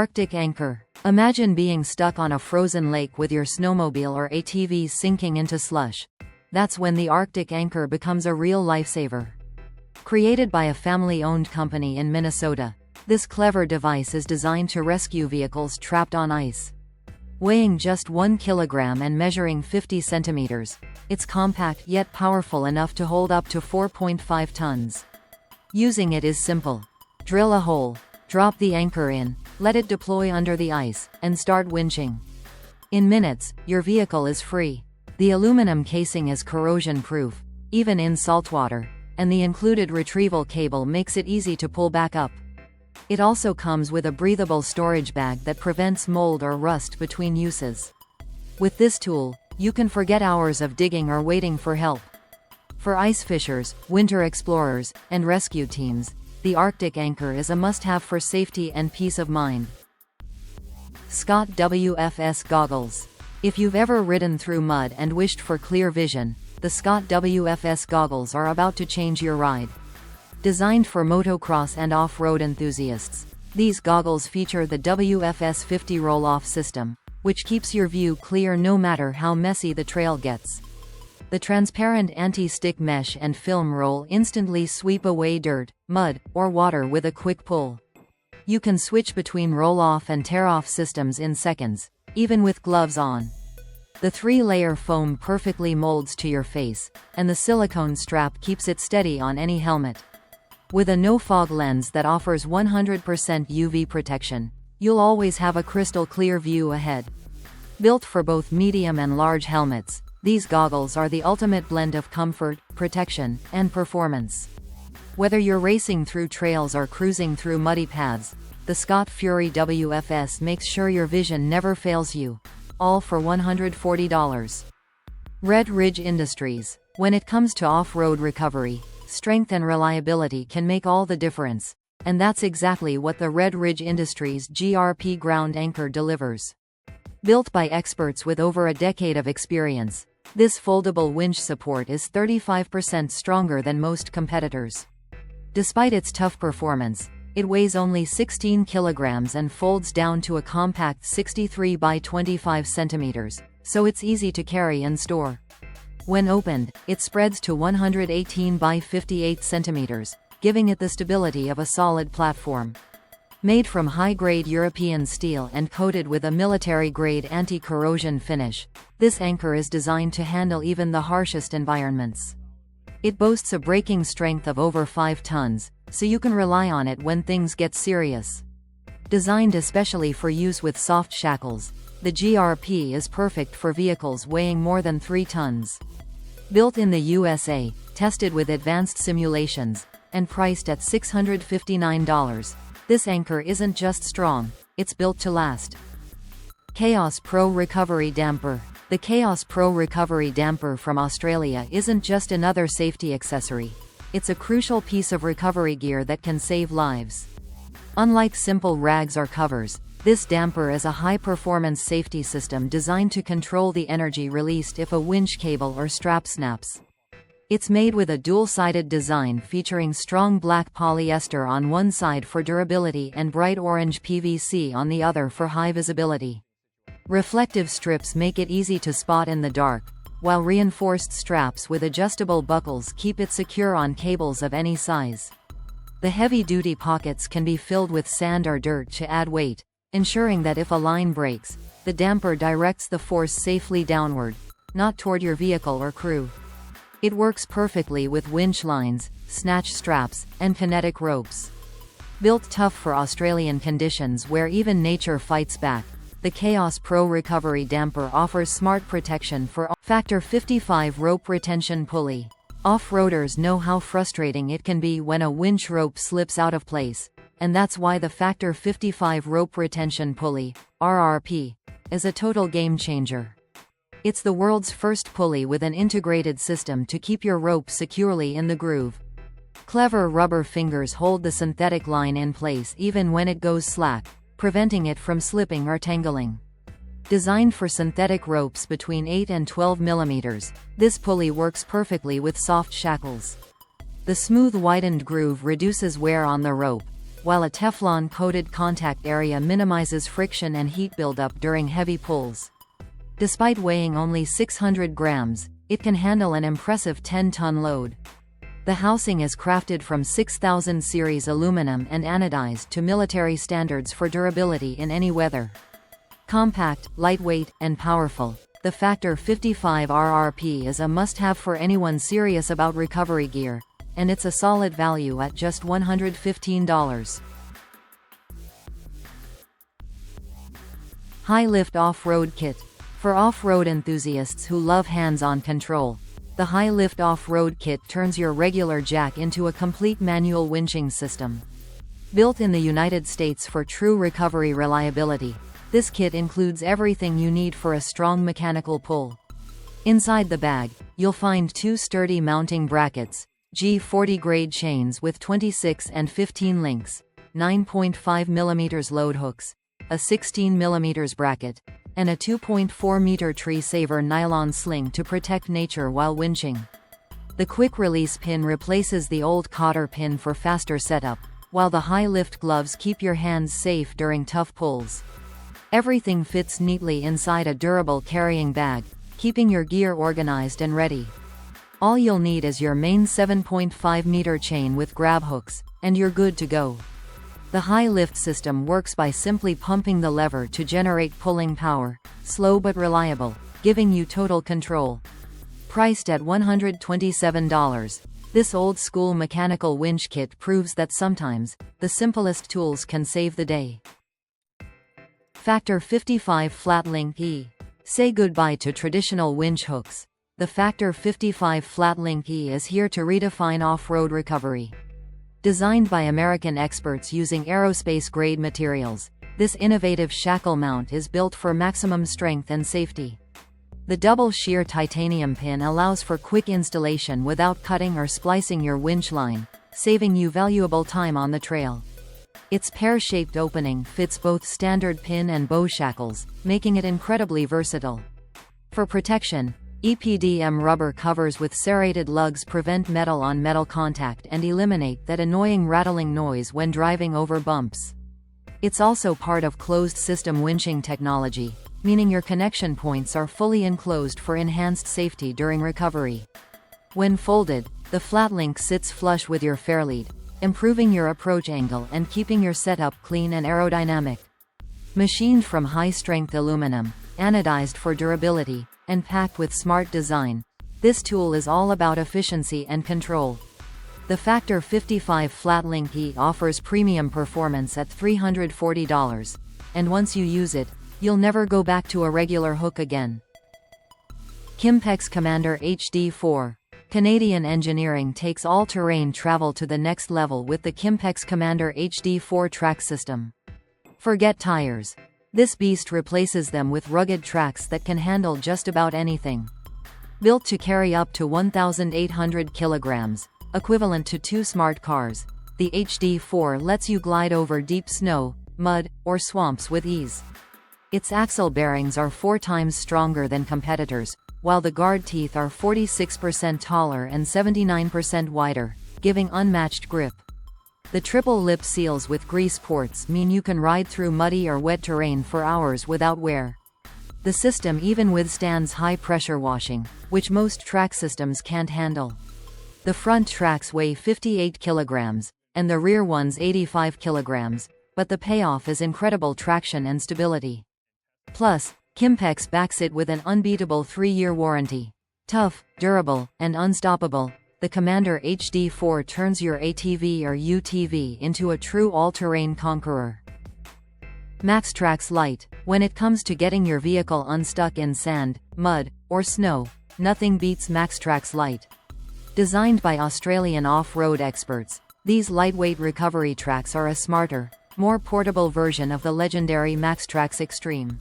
Arctic anchor. Imagine being stuck on a frozen lake with your snowmobile or ATV sinking into slush. That's when the Arctic anchor becomes a real lifesaver. Created by a family-owned company in Minnesota, this clever device is designed to rescue vehicles trapped on ice. Weighing just 1 kilogram and measuring 50 centimeters, it's compact yet powerful enough to hold up to 4.5 tons. Using it is simple. Drill a hole, drop the anchor in, let it deploy under the ice, and start winching. In minutes, your vehicle is free. The aluminum casing is corrosion-proof, even in saltwater, and the included retrieval cable makes it easy to pull back up. It also comes with a breathable storage bag that prevents mold or rust between uses. With this tool, you can forget hours of digging or waiting for help. For ice fishers, winter explorers, and rescue teams, the Arctic anchor is a must-have for safety and peace of mind. Scott WFS goggles. If you've ever ridden through mud and wished for clear vision, the Scott WFS goggles are about to change your ride. Designed for motocross and off-road enthusiasts, these goggles feature the WFS 50 roll-off system, which keeps your view clear no matter how messy the trail gets. The transparent anti-stick mesh and film roll instantly sweep away dirt, mud, or water with a quick pull. You can switch between roll-off and tear-off systems in seconds, even with gloves on. The 3-layer foam perfectly molds to your face, and the silicone strap keeps it steady on any helmet. With a no-fog lens that offers 100% UV protection, you'll always have a crystal-clear view ahead. Built for both medium and large helmets, these goggles are the ultimate blend of comfort, protection, and performance. Whether you're racing through trails or cruising through muddy paths, the Scott Fury WFS makes sure your vision never fails you. All for $140. Red Ridge Industries. When it comes to off-road recovery, strength and reliability can make all the difference, and that's exactly what the Red Ridge Industries GRP ground anchor delivers. Built by experts with over a decade of experience, this foldable winch support is 35% stronger than most competitors. Despite its tough performance, it weighs only 16 kilograms and folds down to a compact 63 by 25 centimeters, so it's easy to carry and store. When opened, it spreads to 118 by 58 centimeters, giving it the stability of a solid platform. Made from high-grade European steel and coated with a military-grade anti-corrosion finish, this anchor is designed to handle even the harshest environments. It boasts a braking strength of over 5 tons, so you can rely on it when things get serious. Designed especially for use with soft shackles, the GRP is perfect for vehicles weighing more than 3 tons. Built in the USA, tested with advanced simulations, and priced at $659, this anchor isn't just strong, it's built to last. Chaos Pro Recovery Damper. The Chaos Pro Recovery Damper from Australia isn't just another safety accessory. It's a crucial piece of recovery gear that can save lives. Unlike simple rags or covers, this damper is a high-performance safety system designed to control the energy released if a winch cable or strap snaps. It's made with a dual-sided design featuring strong black polyester on one side for durability and bright orange PVC on the other for high visibility. Reflective strips make it easy to spot in the dark, while reinforced straps with adjustable buckles keep it secure on cables of any size. The heavy-duty pockets can be filled with sand or dirt to add weight, ensuring that if a line breaks, the damper directs the force safely downward, not toward your vehicle or crew. It works perfectly with winch lines, snatch straps, and kinetic ropes. Built tough for Australian conditions where even nature fights back, the Chaos Pro Recovery Damper offers smart protection for Factor 55 rope retention pulley. Off-roaders know how frustrating it can be when a winch rope slips out of place, and that's why the Factor 55 rope retention pulley, RRP, is a total game changer. It's the world's first pulley with an integrated system to keep your rope securely in the groove. Clever rubber fingers hold the synthetic line in place even when it goes slack, preventing it from slipping or tangling. Designed for synthetic ropes between 8 and 12 millimeters, this pulley works perfectly with soft shackles. The smooth widened groove reduces wear on the rope, while a Teflon-coated contact area minimizes friction and heat buildup during heavy pulls. Despite weighing only 600 grams, it can handle an impressive 10-ton load. The housing is crafted from 6000 series aluminum and anodized to military standards for durability in any weather. Compact, lightweight, and powerful, the Factor 55 RRP is a must-have for anyone serious about recovery gear, and it's a solid value at just $115. High Lift Off-Road Kit. For off-road enthusiasts who love hands-on control, the High Lift Off-Road Kit turns your regular jack into a complete manual winching system. Built in the United States for true recovery reliability, this kit includes everything you need for a strong mechanical pull. Inside the bag, you'll find two sturdy mounting brackets, G40 grade chains with 26 and 15 links, 9.5 mm load hooks, a 16 mm bracket, and a 2.4 meter tree saver nylon sling to protect nature while winching. The quick release pin replaces the old cotter pin for faster setup, while the high lift gloves keep your hands safe during tough pulls. Everything fits neatly inside a durable carrying bag, keeping your gear organized and ready. All you'll need is your main 7.5 meter chain with grab hooks, and you're good to go. The high lift system works by simply pumping the lever to generate pulling power, slow but reliable, giving you total control. Priced at $127, this old-school mechanical winch kit proves that sometimes, the simplest tools can save the day. Factor 55 Flat Link E. Say goodbye to traditional winch hooks. The Factor 55 Flat Link E is here to redefine off-road recovery. Designed by American experts using aerospace-grade materials, this innovative shackle mount is built for maximum strength and safety. The double shear titanium pin allows for quick installation without cutting or splicing your winch line, saving you valuable time on the trail. Its pear-shaped opening fits both standard pin and bow shackles, making it incredibly versatile. For protection, EPDM rubber covers with serrated lugs prevent metal-on-metal contact and eliminate that annoying rattling noise when driving over bumps. It's also part of closed-system winching technology, meaning your connection points are fully enclosed for enhanced safety during recovery. When folded, the flat link sits flush with your fairlead, improving your approach angle and keeping your setup clean and aerodynamic. Machined from high-strength aluminum, anodized for durability, and packed with smart design, this tool is all about efficiency and control. The Factor 55 Flat Link E offers premium performance at $340, and once you use it, you'll never go back to a regular hook again. Kimpex Commander HD4. Canadian engineering takes all-terrain travel to the next level with the Kimpex Commander HD4 track system. Forget tires. This beast replaces them with rugged tracks that can handle just about anything. Built to carry up to 1,800 kilograms, equivalent to 2 smart cars, the HD4 lets you glide over deep snow, mud, or swamps with ease. Its axle bearings are 4 times stronger than competitors, while the guard teeth are 46% taller and 79% wider, giving unmatched grip. The triple lip seals with grease ports mean you can ride through muddy or wet terrain for hours without wear. The system even withstands high-pressure washing, which most track systems can't handle. The front tracks weigh 58 kilograms, and the rear ones 85 kilograms, but the payoff is incredible traction and stability. Plus, Kimpex backs it with an unbeatable 3-year warranty. Tough, durable, and unstoppable, the Commander HD4 turns your ATV or UTV into a true all-terrain conqueror. MaxTrax Lite. When it comes to getting your vehicle unstuck in sand, mud, or snow, nothing beats MaxTrax Lite. Designed by Australian off-road experts, these lightweight recovery tracks are a smarter, more portable version of the legendary MaxTrax Extreme.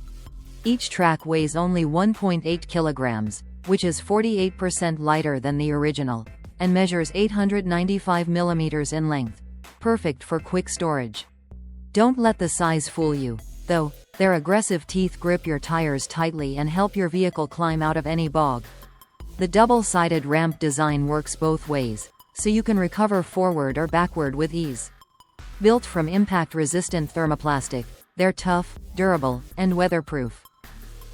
Each track weighs only 1.8 kilograms, which is 48% lighter than the original, and measures 895 millimeters in length, perfect for quick storage. Don't let the size fool you, though. Their aggressive teeth grip your tires tightly and help your vehicle climb out of any bog. The double-sided ramp design works both ways, so you can recover forward or backward with ease. Built from impact-resistant thermoplastic, they're tough, durable, and weatherproof.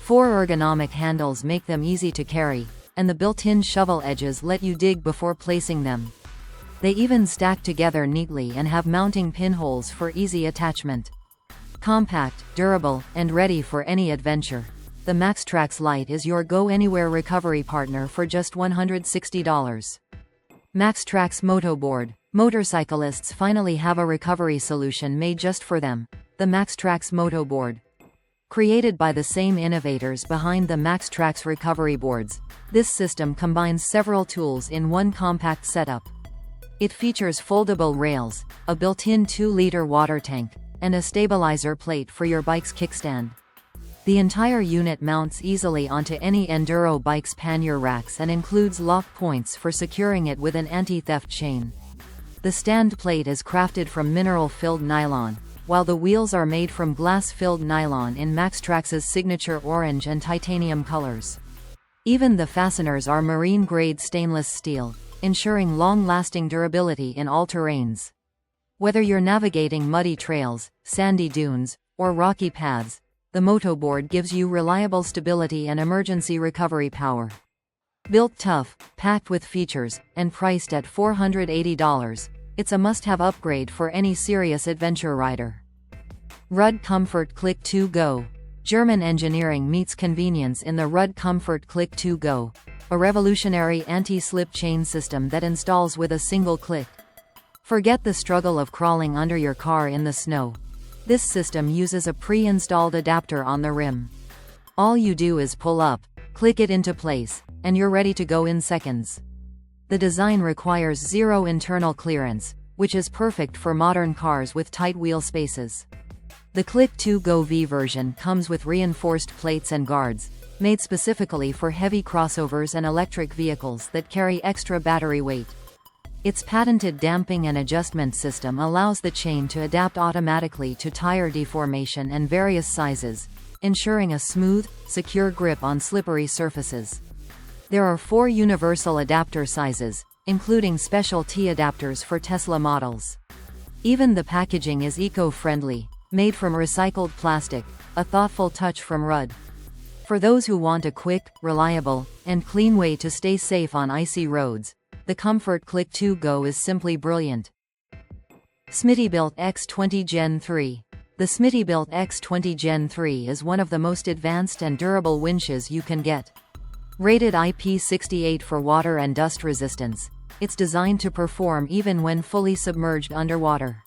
4 ergonomic handles make them easy to carry, and the built-in shovel edges let you dig before placing them. They even stack together neatly and have mounting pinholes for easy attachment. Compact, durable, and ready for any adventure, the MaxTrax Lite is your go-anywhere recovery partner for just $160. MaxTrax Motoboard. Motorcyclists finally have a recovery solution made just for them, the MaxTrax Motoboard. Created by the same innovators behind the MaxTrax recovery boards, this system combines several tools in one compact setup. It features foldable rails, a built-in 2-liter water tank, and a stabilizer plate for your bike's kickstand. The entire unit mounts easily onto any enduro bike's pannier racks and includes lock points for securing it with an anti-theft chain. The stand plate is crafted from mineral-filled nylon, while the wheels are made from glass-filled nylon in MaxTrax's signature orange and titanium colors. Even the fasteners are marine-grade stainless steel, ensuring long-lasting durability in all terrains. Whether you're navigating muddy trails, sandy dunes, or rocky paths, the Motoboard gives you reliable stability and emergency recovery power. Built tough, packed with features, and priced at $480, it's a must-have upgrade for any serious adventure rider. Rudd Comfort Click 2 Go. German engineering meets convenience in the Rudd Comfort Click 2 Go, a revolutionary anti-slip chain system that installs with a single click. Forget the struggle of crawling under your car in the snow. This system uses a pre-installed adapter on the rim. All you do is pull up, click it into place, and you're ready to go in seconds. The design requires zero internal clearance, which is perfect for modern cars with tight wheel spaces. The Click 2 Go V version comes with reinforced plates and guards, made specifically for heavy crossovers and electric vehicles that carry extra battery weight. Its patented damping and adjustment system allows the chain to adapt automatically to tire deformation and various sizes, ensuring a smooth, secure grip on slippery surfaces. There are 4 universal adapter sizes, including special T-adapters for Tesla models. Even the packaging is eco-friendly, made from recycled plastic, a thoughtful touch from Rudd. For those who want a quick, reliable, and clean way to stay safe on icy roads, the Comfort Click 2 Go is simply brilliant. Smittybilt X20 Gen 3. The Smittybilt X20 Gen 3 is one of the most advanced and durable winches you can get. Rated IP68 for water and dust resistance, it's designed to perform even when fully submerged underwater.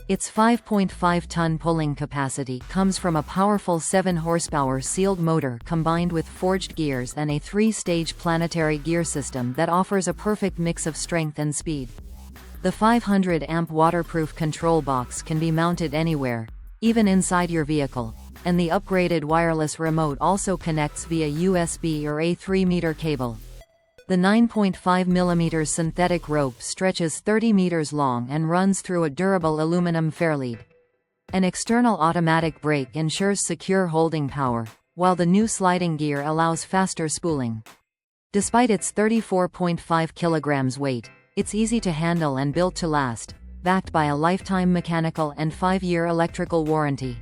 Its 5.5-ton pulling capacity comes from a powerful 7-horsepower sealed motor combined with forged gears and a 3-stage planetary gear system that offers a perfect mix of strength and speed. The 500-amp waterproof control box can be mounted anywhere, even inside your vehicle, and the upgraded wireless remote also connects via USB or a 3-meter cable. The 9.5mm synthetic rope stretches 30 meters long and runs through a durable aluminum fairlead. An external automatic brake ensures secure holding power, while the new sliding gear allows faster spooling. Despite its 34.5 kilograms weight, it's easy to handle and built to last, backed by a lifetime mechanical and 5-year electrical warranty.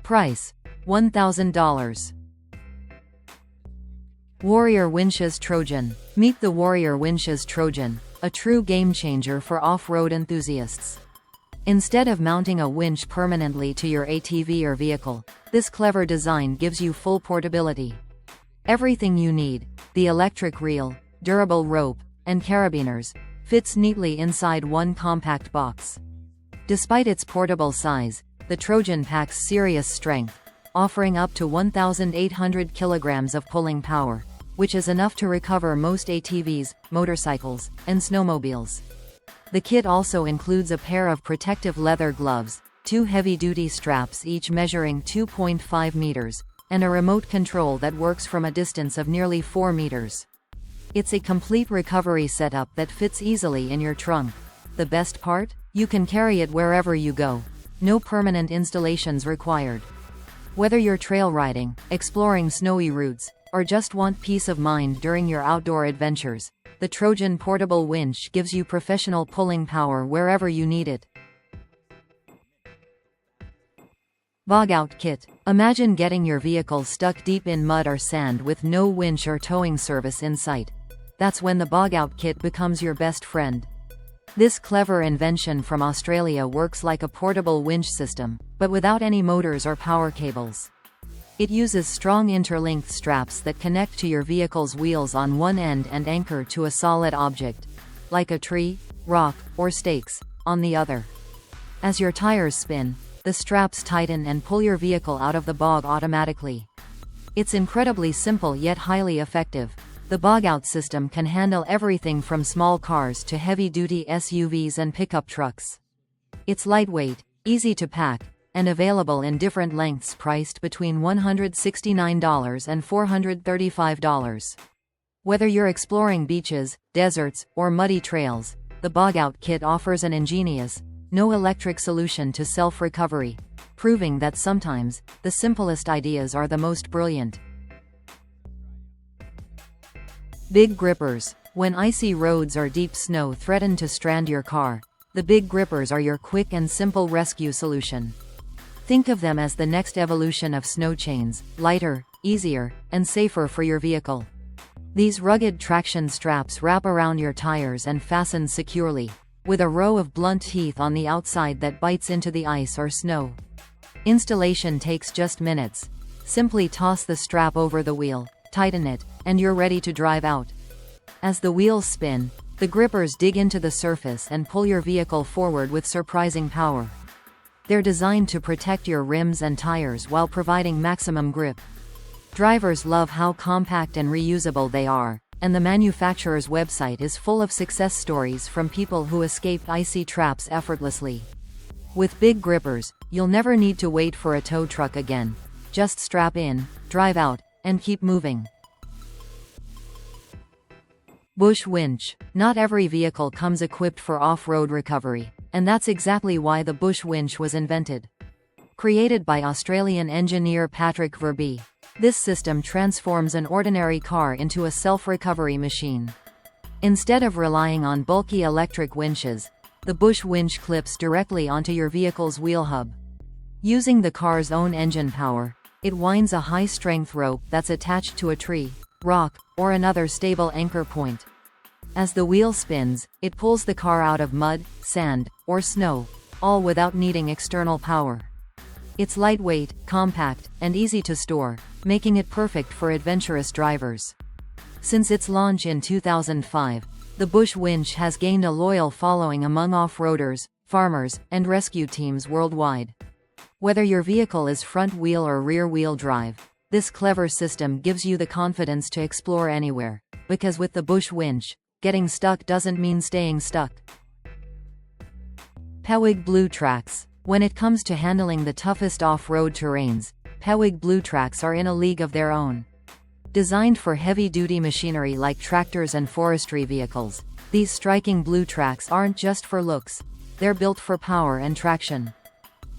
Price: $1,000. Warrior Winches Trojan. Meet the Warrior Winches Trojan, a true game-changer for off-road enthusiasts. Instead of mounting a winch permanently to your ATV or vehicle, this clever design gives you full portability. Everything you need, the electric reel, durable rope, and carabiners, fits neatly inside one compact box. Despite its portable size, the Trojan packs serious strength, offering up to 1,800 kilograms of pulling power, which is enough to recover most ATVs, motorcycles, and snowmobiles. The kit also includes a pair of protective leather gloves, 2 heavy-duty straps each measuring 2.5 meters, and a remote control that works from a distance of nearly 4 meters. It's a complete recovery setup that fits easily in your trunk. The best part? You can carry it wherever you go. No permanent installations required. Whether you're trail riding, exploring snowy routes, or just want peace of mind during your outdoor adventures, the Trojan portable winch gives you professional pulling power wherever you need it. Bog-out kit. Imagine getting your vehicle stuck deep in mud or sand with no winch or towing service in sight. That's when the bog-out kit becomes your best friend. This clever invention from Australia works like a portable winch system, but without any motors or power cables. It uses strong interlinked straps that connect to your vehicle's wheels on one end and anchor to a solid object, like a tree, rock, or stakes, on the other. As your tires spin, the straps tighten and pull your vehicle out of the bog automatically. It's incredibly simple yet highly effective. The bog-out system can handle everything from small cars to heavy-duty SUVs and pickup trucks. It's lightweight, easy to pack, and available in different lengths priced between $169 and $435. Whether you're exploring beaches, deserts, or muddy trails, the bog-out kit offers an ingenious, no-electric solution to self-recovery, proving that sometimes, the simplest ideas are the most brilliant. Big grippers. When icy roads or deep snow threaten to strand your car, the big grippers are your quick and simple rescue solution. Think of them as the next evolution of snow chains, lighter, easier, and safer for your vehicle. These rugged traction straps wrap around your tires and fasten securely, with a row of blunt teeth on the outside that bites into the ice or snow. Installation takes just minutes. Simply toss the strap over the wheel, tighten it, and you're ready to drive out. As the wheels spin, the grippers dig into the surface and pull your vehicle forward with surprising power. They're designed to protect your rims and tires while providing maximum grip. Drivers love how compact and reusable they are, and the manufacturer's website is full of success stories from people who escaped icy traps effortlessly. With big grippers, you'll never need to wait for a tow truck again. Just strap in, drive out, and keep moving. Bush winch. Not every vehicle comes equipped for off-road recovery, and that's exactly why the bush winch was invented. Created by Australian engineer Patrick Verby, this system transforms an ordinary car into a self-recovery machine. Instead of relying on bulky electric winches, the bush winch clips directly onto your vehicle's wheel hub. Using the car's own engine power, it winds a high-strength rope that's attached to a tree, rock, or another stable anchor point. As the wheel spins, it pulls the car out of mud, sand, or snow, all without needing external power. It's lightweight, compact, and easy to store, making it perfect for adventurous drivers. Since its launch in 2005, the bush winch has gained a loyal following among off-roaders, farmers, and rescue teams worldwide. Whether your vehicle is front-wheel or rear-wheel drive, this clever system gives you the confidence to explore anywhere, because with the bush winch, getting stuck doesn't mean staying stuck. Pewig Blue Tracks. When it comes to handling the toughest off-road terrains, Pewig Blue Tracks are in a league of their own. Designed for heavy-duty machinery like tractors and forestry vehicles, these striking blue tracks aren't just for looks, they're built for power and traction.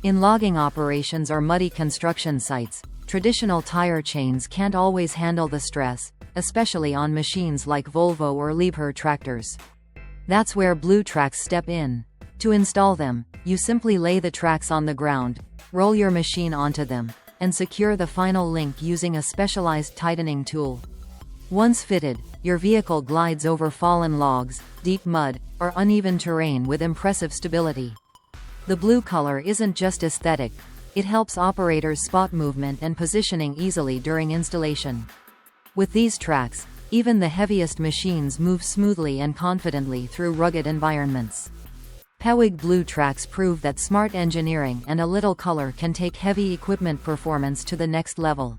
In logging operations or muddy construction sites, traditional tire chains can't always handle the stress, especially on machines like Volvo or Liebherr tractors. That's where Blue Tracks step in. To install them, you simply lay the tracks on the ground, roll your machine onto them, and secure the final link using a specialized tightening tool. Once fitted, your vehicle glides over fallen logs, deep mud, or uneven terrain with impressive stability. The blue color isn't just aesthetic, it helps operators spot movement and positioning easily during installation. With these tracks, even the heaviest machines move smoothly and confidently through rugged environments. Pewig Blue Tracks prove that smart engineering and a little color can take heavy equipment performance to the next level.